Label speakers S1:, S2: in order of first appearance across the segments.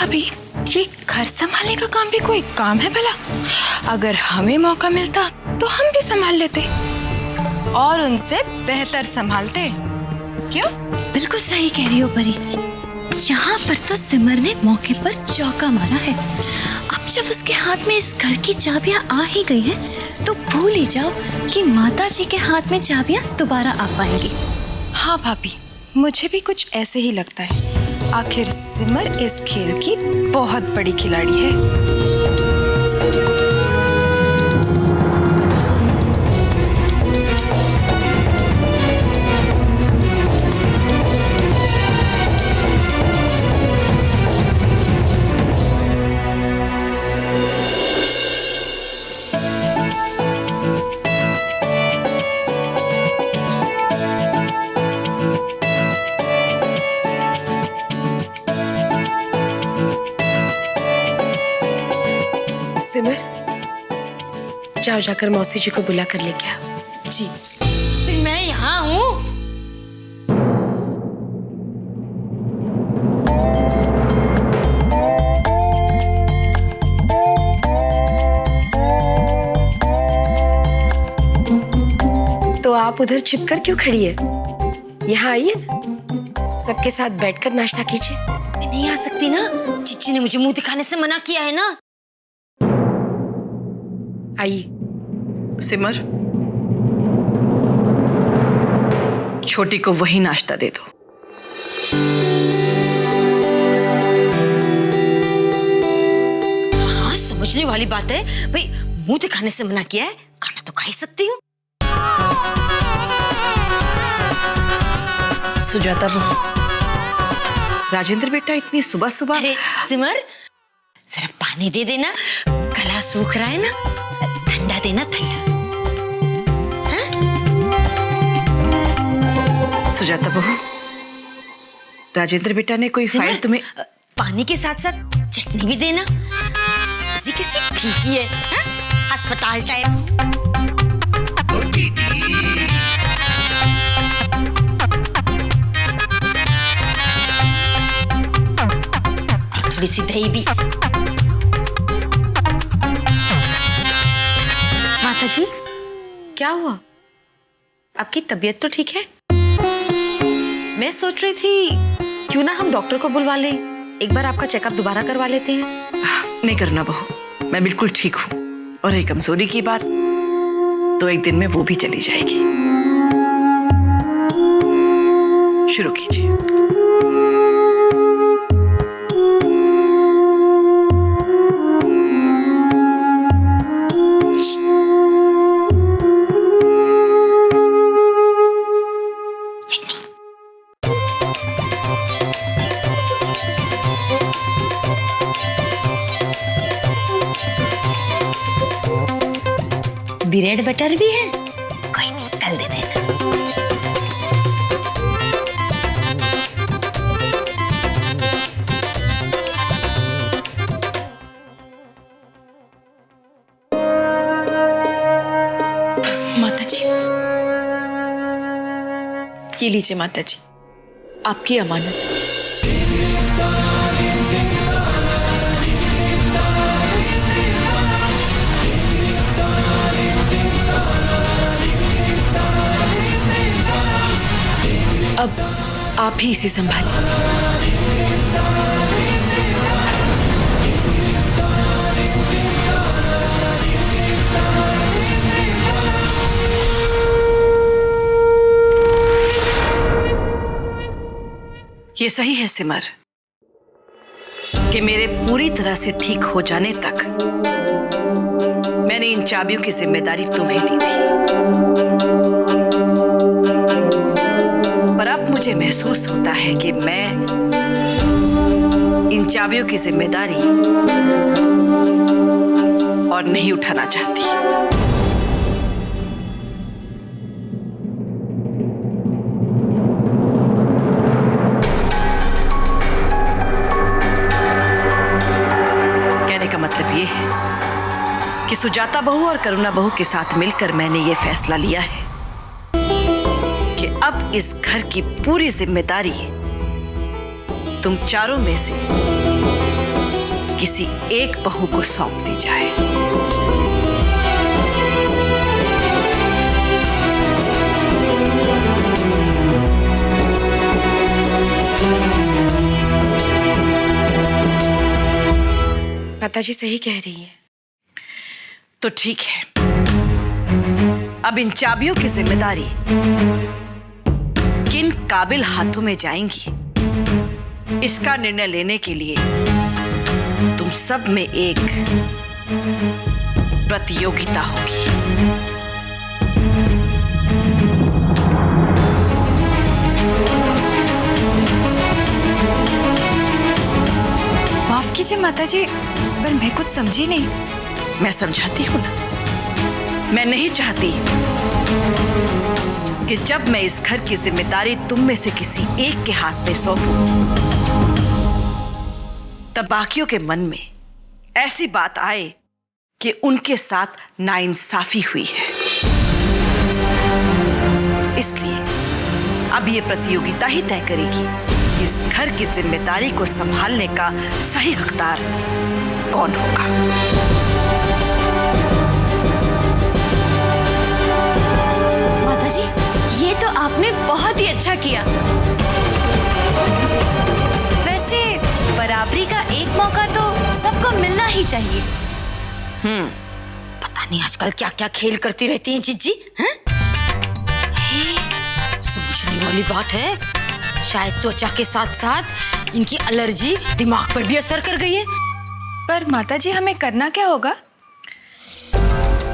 S1: भाभी, ये घर संभालने का काम भी कोई काम है भला? अगर हमें मौका मिलता तो हम भी संभाल लेते और उनसे बेहतर संभालते। क्यों?
S2: बिल्कुल सही कह रही हो परी। यहाँ पर तो सिमर ने मौके पर चौका मारा है। अब जब उसके हाथ में इस घर की चाबियां आ ही गई हैं, तो भूल ही जाओ कि माता जी के हाथ में चाबियां दोबारा आ पाएंगी।
S1: हाँ भाभी, मुझे भी कुछ ऐसे ही लगता है। आखिर सिमर इस खेल की बहुत बड़ी खिलाड़ी है।
S3: सिमर, जाओ जाकर मौसी जी को बुला कर लेके आओ।
S2: जी, फिर मैं यहाँ हूँ।
S3: तो आप उधर छिपकर क्यों खड़ी है? यहाँ आइए ना, सबके साथ बैठकर नाश्ता कीजिए।
S2: मैं नहीं आ सकती ना, चिच्ची ने मुझे मुंह दिखाने से मना किया है ना।
S3: आइए।
S4: सिमर, छोटी को वही नाश्ता दे दो।
S2: हाँ, समझने वाली बात है भाई, मुंह दिखाने से मना किया है, खाना तो खा ही सकती हूँ।
S4: सुजाता बहू, राजेंद्र बेटा इतनी सुबह सुबह।
S2: अरे सिमर, जरा पानी दे देना, गला सूख रहा है ना, ठंडा देना, ठंडा। हाँ?
S4: सुजाता बहू, राजेंद्र बेटा ने कोई फाइल तुम्हें।
S2: पानी के साथ साथ चटनी भी देना। सब्जी कैसी फीकी है, हाँ? अस्पताल टाइप्स। थोड़ी सी दही भी।
S1: माता जी, क्या हुआ? आपकी तबीयत तो ठीक है? मैं सोच रही थी क्यों ना हम डॉक्टर को बुलवा लें, एक बार आपका चेकअप दोबारा करवा लेते हैं।
S4: नहीं करना बहू, मैं बिल्कुल ठीक हूँ। और ये कमजोरी की बात तो एक दिन में वो भी चली जाएगी। शुरू कीजिए।
S2: ब्रेड बटर भी है, कोई नहीं, कल दे देना।
S1: माता जी, ये लीजिए माता जी, आपकी अमानत। अब आप ही इसे संभालिए।
S4: ये सही है सिमर कि मेरे पूरी तरह से ठीक हो जाने तक मैंने इन चाबियों की जिम्मेदारी तुम्हें दी थी। पर अब मुझे महसूस होता है कि मैं इन चाबियों की जिम्मेदारी और नहीं उठाना चाहती। कहने का मतलब ये है कि सुजाता बहू और करुणा बहू के साथ मिलकर मैंने ये फैसला लिया है कि अब इस घर की पूरी जिम्मेदारी तुम चारों में से किसी एक बहू को सौंप दी जाए।
S3: माताजी सही कह रही है।
S4: तो ठीक है, अब इन चाबियों की जिम्मेदारी किन काबिल हाथों में जाएंगी, इसका निर्णय लेने के लिए तुम सब में एक प्रतियोगिता होगी।
S2: माफ कीजिए माताजी, पर मैं कुछ समझी नहीं।
S4: मैं समझाती हूं ना। मैं नहीं चाहती कि जब मैं इस घर की जिम्मेदारी तुम में से किसी एक के हाथ में सौंपूं, तब बाकियों के मन में ऐसी बात आए कि उनके साथ नाइंसाफी हुई है। इसलिए अब ये प्रतियोगिता ही तय करेगी कि इस घर की जिम्मेदारी को संभालने का सही हकदार कौन होगा।
S2: माताजी, ये तो आपने बहुत ही अच्छा किया। वैसे बराबरी का एक मौका तो सबको मिलना ही चाहिए।
S3: पता नहीं आजकल क्या क्या खेल करती रहती हैं जीजी, हैं? समझने वाली बात है। शायद त्वचा के साथ साथ इनकी एलर्जी दिमाग पर भी असर कर गई है।
S2: पर माताजी, हमें करना क्या होगा?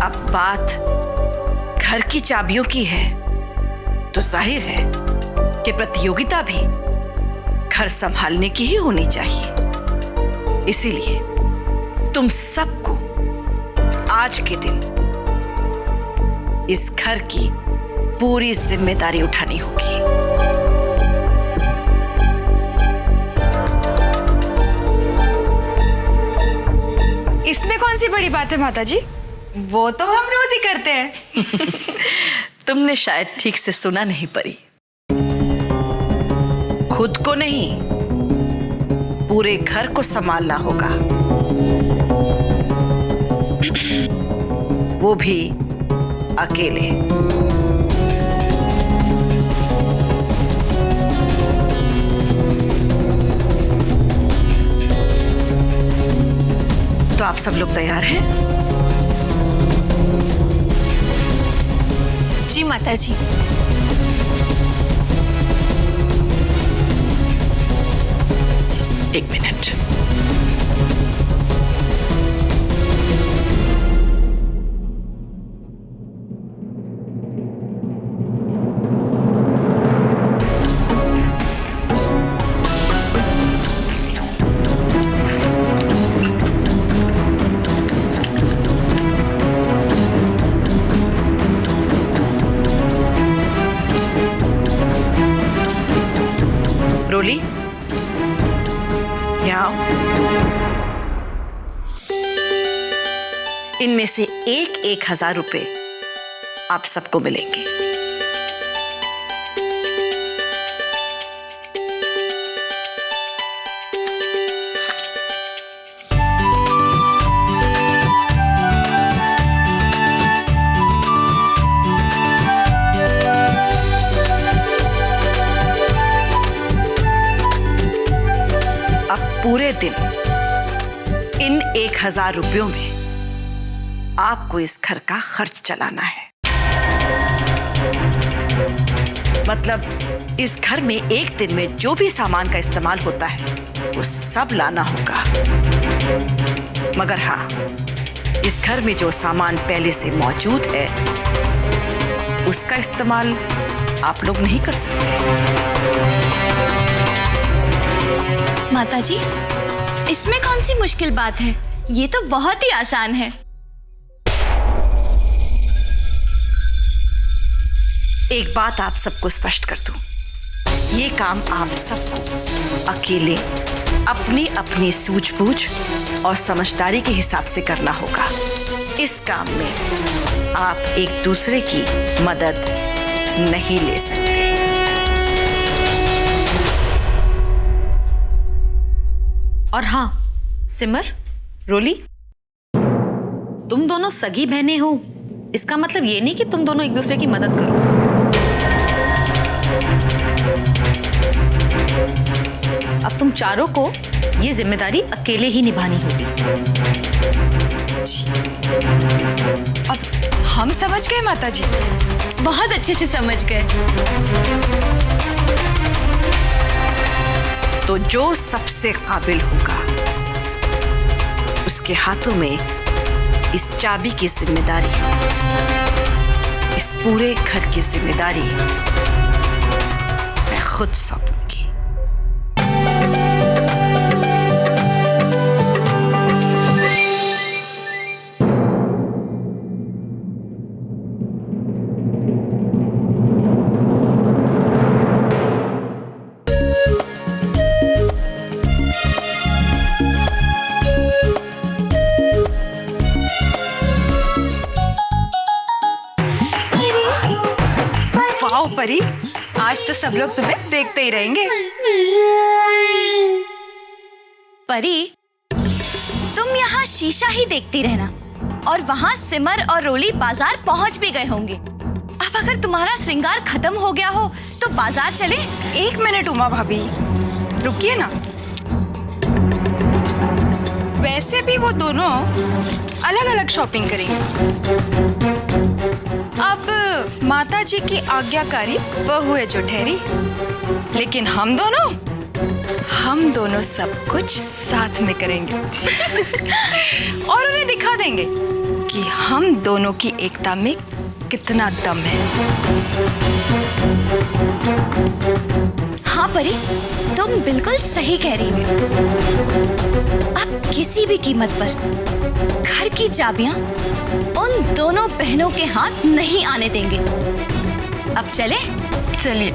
S4: अब बात घर की चाबियों की है तो जाहिर है कि प्रतियोगिता भी घर संभालने की ही होनी चाहिए। इसीलिए तुम सबको आज के दिन इस घर की पूरी जिम्मेदारी उठानी होगी।
S2: इसमें कौन सी बड़ी बात है माताजी? वो तो हम रोज ही करते हैं।
S4: तुमने शायद ठीक से सुना नहीं परी। खुद को नहीं, पूरे घर को संभालना होगा, वो भी अकेले। तो आप सब लोग तैयार हैं?
S2: जी माताजी।
S4: एक मिनट। रोली, यहाँ आओ। इनमें से 1,000 रुपए आप सबको मिलेंगे। अब पूरे दिन इन 1,000 रुपयों में आपको इस घर का खर्च चलाना है। मतलब इस घर में एक दिन में जो भी सामान का इस्तेमाल होता है वो सब लाना होगा। मगर हाँ, इस घर में जो सामान पहले से मौजूद है उसका इस्तेमाल आप लोग नहीं कर सकते।
S2: माताजी, इसमें कौन सी मुश्किल बात है? ये तो बहुत ही आसान है।
S4: एक बात आप सबको स्पष्ट कर दूं, ये काम आप सबको अकेले अपनी अपनी सूझबूझ और समझदारी के हिसाब से करना होगा। इस काम में आप एक दूसरे की मदद नहीं ले सकते।
S1: और हाँ, सिमर, रोली, तुम दोनों सगी बहनें हो, इसका मतलब ये नहीं कि तुम दोनों एक दूसरे की मदद करो। अब तुम चारों को ये जिम्मेदारी अकेले ही निभानी होगी।
S5: अब हम समझ गए माता जी।
S2: बहुत अच्छे से समझ गए।
S4: तो जो सबसे काबिल होगा उसके हाथों में इस चाबी की जिम्मेदारी, इस पूरे घर की जिम्मेदारी मैं खुद सौंपूंगी।
S5: वाओ परी, आज तो सब लोग तुम्हें देखते ही रहेंगे।
S2: परी, तुम यहाँ शीशा ही देखती रहना और वहाँ सिमर और रोली बाजार पहुँच भी गए होंगे। अब अगर तुम्हारा श्रृंगार खत्म हो गया हो तो बाजार चले।
S5: 1 मिनट उमा भाभी, रुकिए ना। वैसे भी वो दोनों अलग अलग शॉपिंग करेंगे। अब माता जी की आज्ञाकारी बहू है जो ठहरी, लेकिन हम दोनों सब कुछ साथ में करेंगे और उन्हें दिखा देंगे कि हम दोनों की एकता में कितना दम है।
S2: हाँ परी, तुम बिल्कुल सही कह रही हो। अब किसी भी कीमत पर घर की चाबियां उन दोनों बहनों के हाथ नहीं आने देंगे। अब चले?
S5: चलिए।